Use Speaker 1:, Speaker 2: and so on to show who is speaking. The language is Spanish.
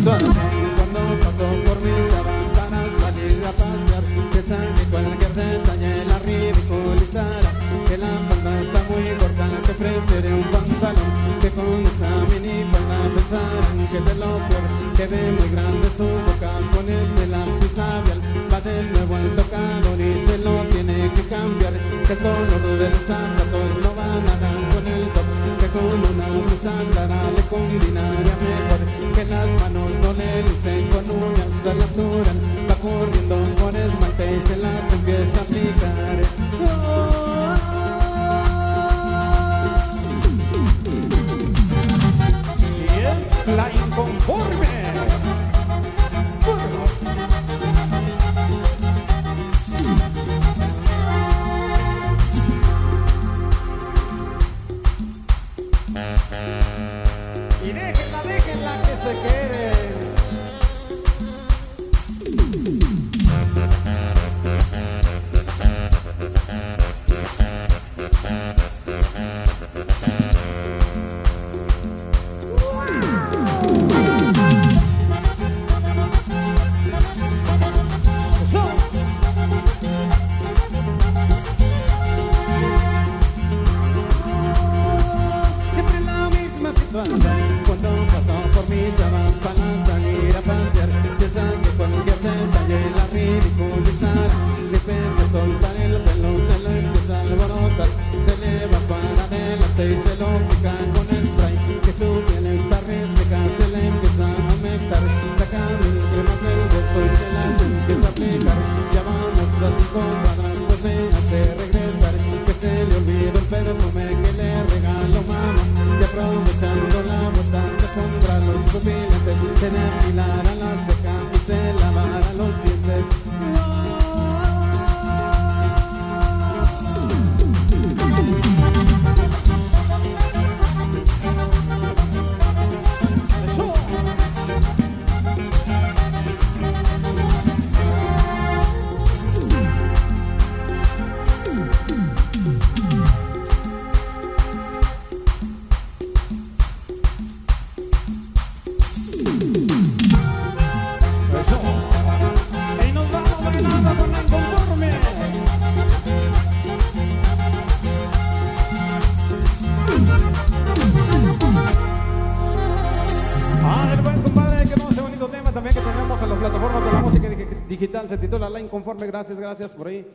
Speaker 1: Cuando paso por mi para salir a pasear, piensan que cualquier detalle la ridiculizará, que la falda está muy corta, que prefiere un pantalón, que con esa mini falda pensarán que es de lo peor, que ve muy grande su boca con ese lápiz labial, va de nuevo al tocador y se lo tiene que cambiar, que el color del zapato no va nada con el top, que con una blusa clara le combinaría mejor, que las manos no le lucen con uñas al natural, va corriendo por esmalte y se las empieza a aplicar.
Speaker 2: Y es la inconforme. Y déjenla que se quede.
Speaker 1: Siempre la misma situación cuando paso por mi cama para salir a pasear, piensan que cualquier detalle la ridiculizará, si piensa soltar el pelo se lo empieza a alborotar, se le va para adelante y se lo pica con el spray, que su piel está reseca, se le empieza a humectar, saca mil cremas del dorso y se las empieza a aplicar, ya vamos a 5 cuadras pues me hace regresar, que se le olvidó el perfume que le regaló mamá, y aprovechando la vuelta se pondrá los pupilentes, se le afilará la ceja y se lavará los dientes.
Speaker 2: Y nos vamos bailando con la inconforme. Pues compadre, que no ese bonito tema también que tenemos en las plataformas de la música digital, se titula La Inconforme. Gracias por ahí.